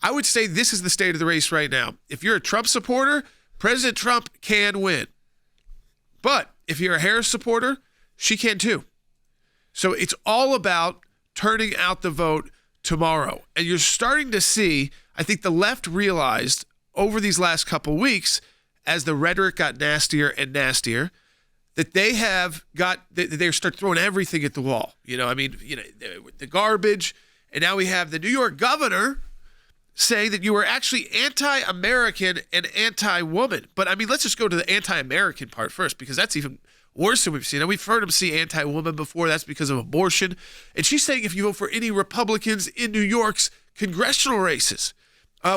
I would say this is the state of the race right now. If you're a Trump supporter, President Trump can win. But if you're a Harris supporter, she can too. So it's all about turning out the vote tomorrow. And you're starting to see, I think the left realized over these last couple weeks, as the rhetoric got nastier and nastier, that they start throwing everything at the wall. The garbage. And now we have the New York governor saying that you were actually anti-American and anti-woman. But let's just go to the anti-American part first, because that's even worse than we've seen. And we've heard him see anti-woman before. That's because of abortion. And she's saying if you vote for any Republicans in New York's congressional races,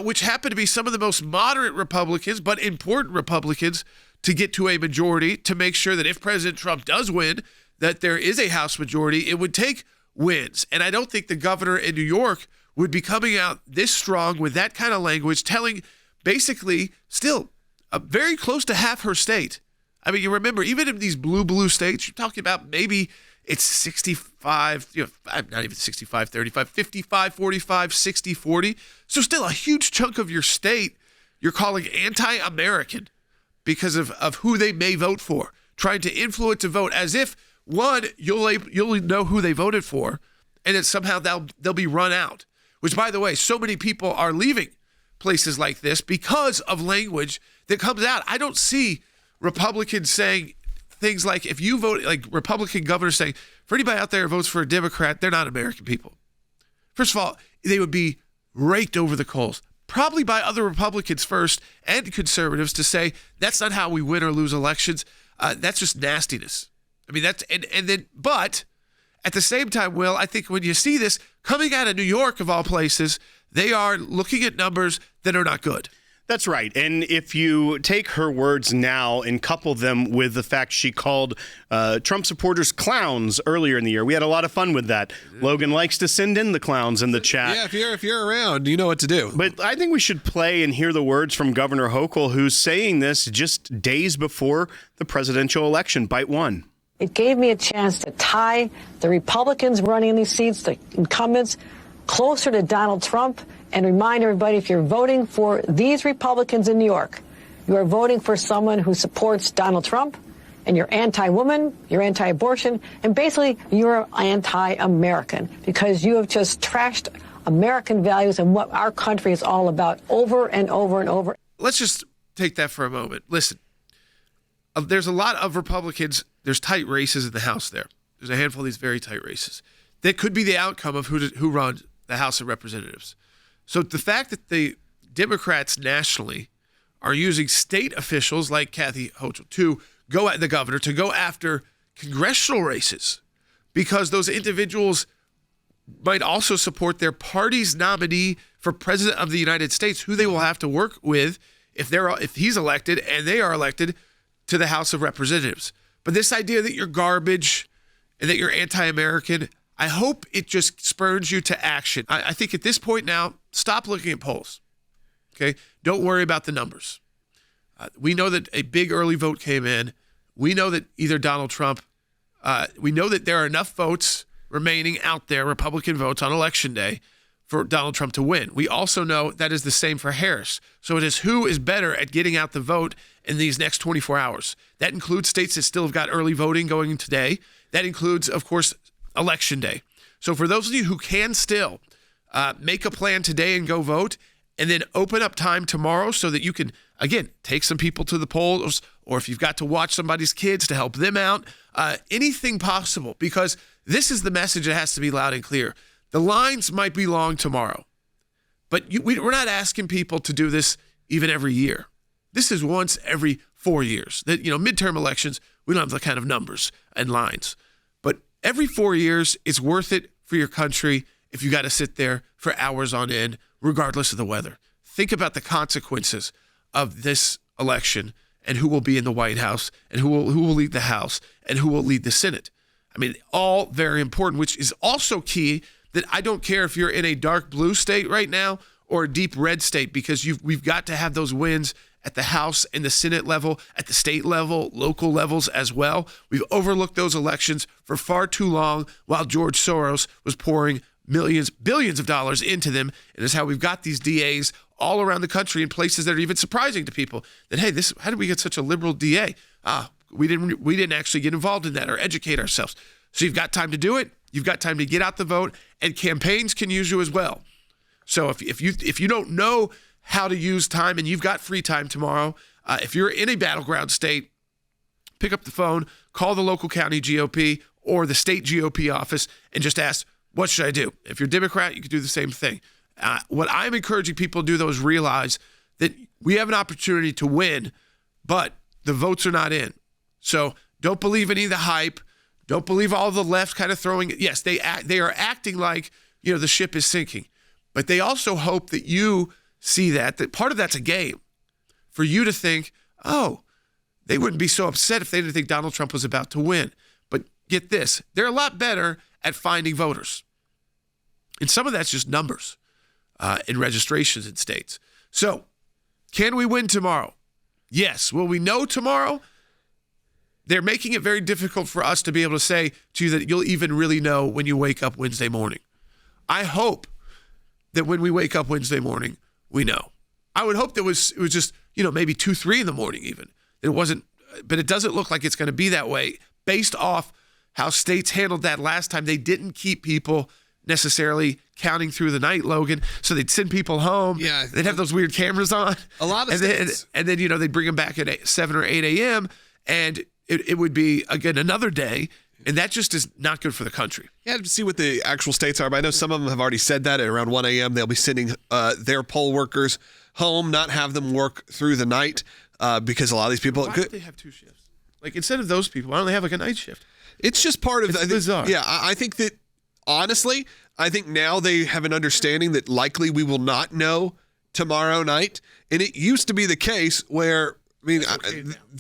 which happen to be some of the most moderate Republicans, but important Republicans, to get to a majority, to make sure that if President Trump does win, that there is a House majority, it would take wins. And I don't think the governor in New York would be coming out this strong with that kind of language, telling basically still very close to half her state. You remember, even in these blue states, you're talking about maybe it's 65, not even 65, 35, 55, 45, 60, 40. So still a huge chunk of your state you're calling anti-American because of who they may vote for, trying to influence a vote as if, one, you'll know who they voted for, and then somehow they'll be run out, which, by the way, so many people are leaving places like this because of language that comes out. I don't see Republicans saying things like, if you vote, like Republican governors saying, for anybody out there who votes for a Democrat, they're not American people. First of all, they would be raked over the coals, probably by other Republicans first and conservatives, to say that's not how we win or lose elections. That's just nastiness. But at the same time, Will, I think when you see this coming out of New York, of all places, they are looking at numbers that are not good. That's right. And if you take her words now and couple them with the fact she called Trump supporters clowns earlier in the year, we had a lot of fun with that. Logan likes to send in the clowns in the chat. Yeah, if you're around, you know what to do. But I think we should play and hear the words from Governor Hochul, who's saying this just days before the presidential election. Bite one. It gave me a chance to tie the Republicans running in these seats, the incumbents, closer to Donald Trump, and remind everybody, if you're voting for these Republicans in New York, you are voting for someone who supports Donald Trump, and you're anti-woman, you're anti-abortion, and basically you're anti-American, because you have just trashed American values and what our country is all about over and over and over. Let's just take that for a moment. Listen, there's a lot of Republicans. There's tight races in the House there. There's a handful of these very tight races. That could be the outcome of who runs the House of Representatives. So the fact that the Democrats nationally are using state officials like Kathy Hochul to go at the governor, to go after congressional races, because those individuals might also support their party's nominee for president of the United States, who they will have to work with if he's elected and they are elected to the House of Representatives. But this idea that you're garbage and that you're anti-American, I hope it just spurs you to action. I think at this point now, stop looking at polls. Okay? Don't worry about the numbers. We know that a big early vote came in. We know that either Donald Trump, we know that there are enough votes remaining out there, Republican votes on Election Day, for Donald Trump to win. We also know that is the same for Harris. So it is who is better at getting out the vote in these next 24 hours. That includes states that still have got early voting going today. That includes, of course, Election Day. So for those of you who can still make a plan today and go vote, and then open up time tomorrow so that you can, again, take some people to the polls, or if you've got to watch somebody's kids to help them out, anything possible, because this is the message that has to be loud and clear. The lines might be long tomorrow, but we're not asking people to do this even every year. This is once every 4 years. Midterm elections, we don't have the kind of numbers and lines. But every 4 years, it's worth it for your country if you got to sit there for hours on end, regardless of the weather. Think about the consequences of this election and who will be in the White House and who will lead the House and who will lead the Senate. All very important, which is also key that I don't care if you're in a dark blue state right now or a deep red state, because we've got to have those wins at the House and the Senate level, at the state level, local levels as well. We've overlooked those elections for far too long while George Soros was pouring millions, billions of dollars into them. And it's how we've got these DAs all around the country in places that are even surprising to people that, hey, how did we get such a liberal DA? We didn't actually get involved in that or educate ourselves. So you've got time to do it. You've got time to get out the vote, and campaigns can use you as well. So if you don't know how to use time and you've got free time tomorrow, if you're in a battleground state, pick up the phone, call the local county GOP or the state GOP office and just ask, what should I do? If you're Democrat, you could do the same thing. What I'm encouraging people to do, though, is realize that we have an opportunity to win, but the votes are not in. So don't believe any of the hype. Don't believe all the left kind of throwing it. Yes, they are acting like, the ship is sinking. But they also hope that you see that part of that's a game. For you to think, oh, they wouldn't be so upset if they didn't think Donald Trump was about to win. But get this, they're a lot better at finding voters. And some of that's just numbers in registrations in states. So, can we win tomorrow? Yes. Will we know tomorrow? They're making it very difficult for us to be able to say to you that you'll even really know when you wake up Wednesday morning. I hope that when we wake up Wednesday morning, we know. I would hope that it was just, maybe 2, 3 in the morning even. It wasn't, but it doesn't look like it's going to be that way based off how states handled that last time. They didn't keep people necessarily counting through the night, Logan. So they'd send people home. Yeah. They'd have those weird cameras on. A lot of states. And then they'd bring them back at 7 or 8 a.m. And it would be, again, another day. And that just is not good for the country. Yeah, to see what the actual states are. But I know some of them have already said that at around 1 a.m. they'll be sending their poll workers home, not have them work through the night because a lot of these people... Why don't they have 2 shifts? Like, instead of those people, why don't they have like a night shift? It's just part of... It's bizarre. Yeah, I think that, honestly, I think now they have an understanding that likely we will not know tomorrow night. And it used to be the case where... yeah,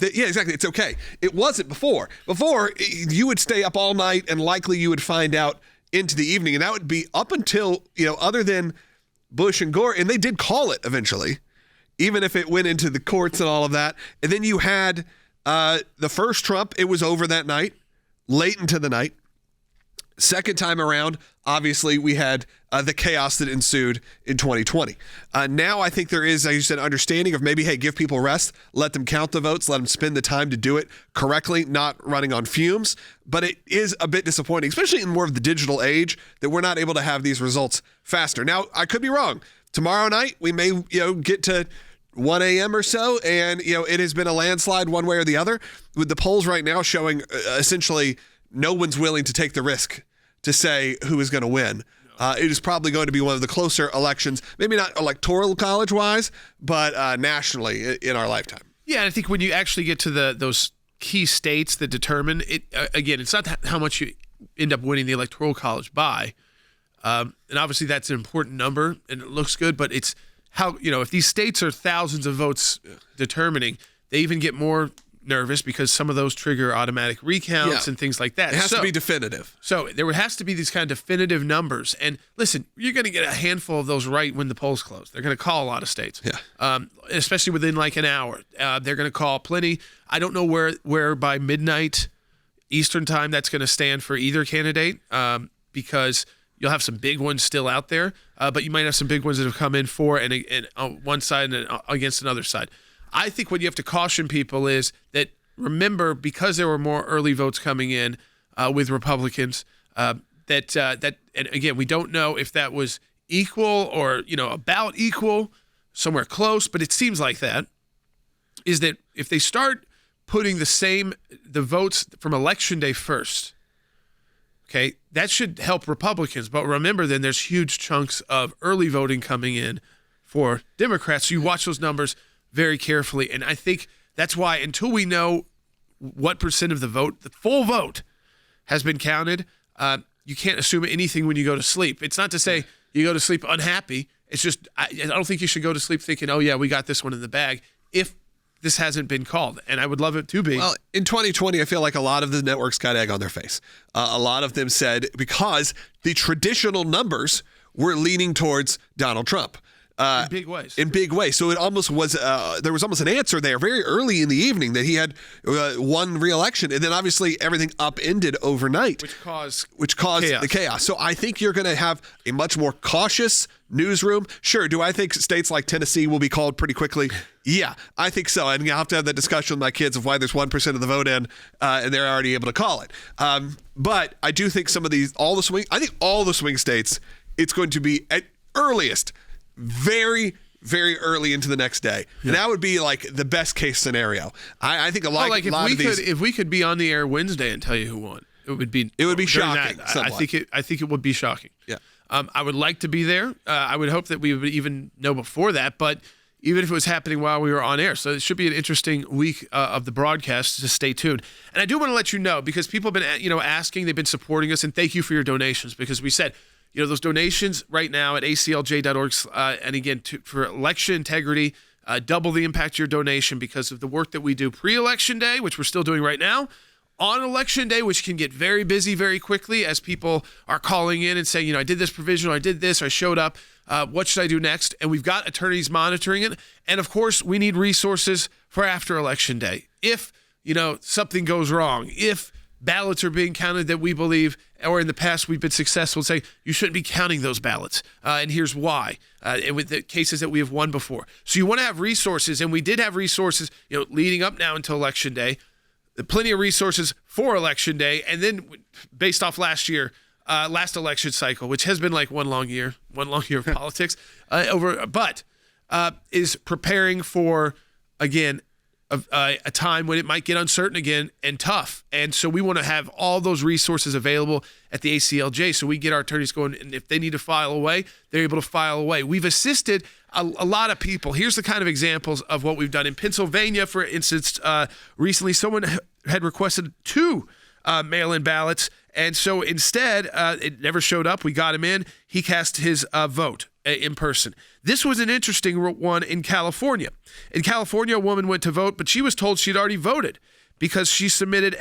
exactly. It's okay. It wasn't before. Before, you would stay up all night and likely you would find out into the evening. And that would be up until, other than Bush and Gore, and they did call it eventually, even if it went into the courts and all of that. And then you had the first Trump, it was over that night, late into the night. Second time around, obviously, we had the chaos that ensued in 2020. Now I think there is, as you said, understanding of maybe, hey, give people rest, let them count the votes, let them spend the time to do it correctly, not running on fumes. But it is a bit disappointing, especially in more of the digital age, that we're not able to have these results faster. Now, I could be wrong. Tomorrow night, we may get to 1 a.m. or so, and it has been a landslide one way or the other, with the polls right now showing essentially no one's willing to take the risk to say who is going to win. It is probably going to be one of the closer elections, maybe not electoral college-wise, but nationally in our lifetime. Yeah, and I think when you actually get to those key states that determine it, again, it's not how much you end up winning the electoral college by. And obviously that's an important number and it looks good, but it's how, if these states are thousands of votes determining, they even get more nervous because some of those trigger automatic recounts and things like that. It has to be definitive. So there has to be these kind of definitive numbers. And listen, you're going to get a handful of those right when the polls close. They're going to call a lot of states, especially within like an hour. They're going to call plenty. I don't know where by midnight Eastern time that's going to stand for either candidate because you'll have some big ones still out there, but you might have some big ones that have come in for and on one side and against another side. I think what you have to caution people is that, remember, because there were more early votes coming in with Republicans, that and again, we don't know if that was equal or, about equal, somewhere close, but it seems like that, is that if they start putting the votes from Election Day first, okay, that should help Republicans. But remember, then there's huge chunks of early voting coming in for Democrats. So you watch those numbers very carefully. And I think that's why until we know what percent of the vote, the full vote, has been counted, you can't assume anything when you go to sleep. It's not to say you go to sleep unhappy. It's just I don't think you should go to sleep thinking, oh, yeah, we got this one in the bag, if this hasn't been called. And I would love it to be. Well, in 2020, I feel like a lot of the networks got egg on their face. A lot of them said because the traditional numbers were leaning towards Donald Trump. In big ways. In big ways. So it almost was, there was almost an answer there very early in the evening that he had won re-election. And then obviously everything upended overnight. Which caused the chaos. So I think you're going to have a much more cautious newsroom. Sure. Do I think states like Tennessee will be called pretty quickly? Yeah, I think so. And I'll have to have that discussion with my kids of why there's 1% of the vote in, and they're already able to call it. But I do think all the swing states, it's going to be at earliest very, very early into the next day. Yeah. And that would be like the best case scenario. I think if we could be on the air Wednesday and tell you who won, it would be shocking. I think it would be shocking. Yeah. I would like to be there. I would hope that we would even know before that, but even if it was happening while we were on air. So it should be an interesting week of the broadcast, so stay tuned. And I do want to let you know, because people have been asking, they've been supporting us, and thank you for your donations, because we said, those donations right now at aclj.org, and again, for election integrity, double the impact of your donation because of the work that we do pre-election day, which we're still doing right now, on election day, which can get very busy very quickly as people are calling in and saying, I did this provisional, I did this, I showed up, what should I do next? And we've got attorneys monitoring it. And of course, we need resources for after election day. If, something goes wrong, if ballots are being counted that we believe, or in the past we've been successful in saying you shouldn't be counting those ballots, and here's why, and with the cases that we have won before. So you want to have resources, and we did have resources, leading up now until election day, plenty of resources for election day, and then based off last election cycle, which has been like one long year of politics, is preparing for, again, a time when it might get uncertain again and tough. And so we want to have all those resources available at the ACLJ so we get our attorneys going, and if they need to file away, they're able to file away. We've assisted a lot of people. Here's the kind of examples of what we've done. In Pennsylvania, for instance, recently someone had requested 2 mail-in ballots, and so instead, it never showed up. We got him in. He cast his vote in person. This was an interesting one in California. In California, a woman went to vote, but she was told she'd already voted because she submitted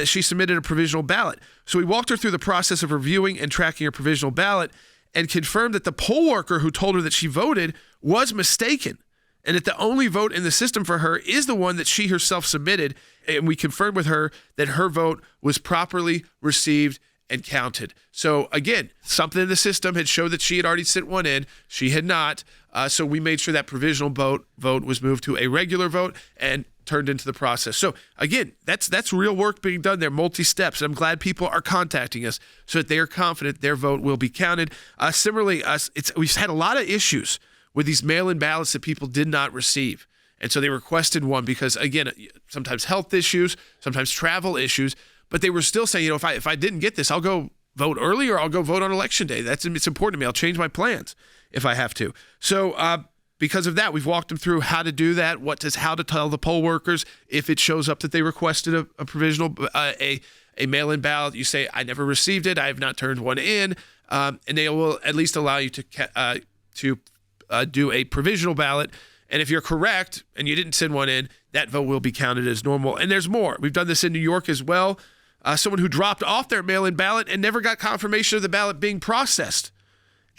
she submitted a provisional ballot. So we walked her through the process of reviewing and tracking her provisional ballot and confirmed that the poll worker who told her that she voted was mistaken, and that the only vote in the system for her is the one that she herself submitted. And we confirmed with her that her vote was properly received and counted. So again, something in the system had showed that she had already sent one in. She had not. So we made sure that provisional vote was moved to a regular vote and turned into the process. So again, that's real work being done there, multi-steps. And I'm glad people are contacting us so that they are confident their vote will be counted. Similarly, we've had a lot of issues with these mail-in ballots that people did not receive. And so they requested one because, again, sometimes health issues, sometimes travel issues, but they were still saying, if I didn't get this, I'll go vote early or I'll go vote on election day. It's important to me. I'll change my plans if I have to. So because of that, we've walked them through how to do that, how to tell the poll workers if it shows up that they requested a provisional, a mail-in ballot. You say, I never received it. I have not turned one in. And they will at least allow you to do a provisional ballot. And if you're correct and you didn't send one in, that vote will be counted as normal. And there's more. We've done this in New York as well. Someone who dropped off their mail-in ballot and never got confirmation of the ballot being processed.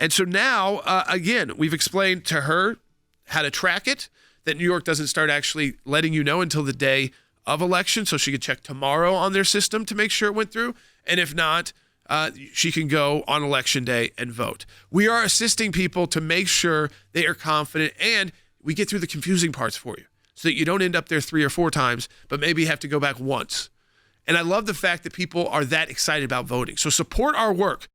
And so now, again, we've explained to her how to track it, that New York doesn't start actually letting you know until the day of election, so she could check tomorrow on their system to make sure it went through. And if not, she can go on election day and vote. We are assisting people to make sure they are confident, and we get through the confusing parts for you so that you don't end up there 3 or 4 times, but maybe have to go back once. And I love the fact that people are that excited about voting. So support our work.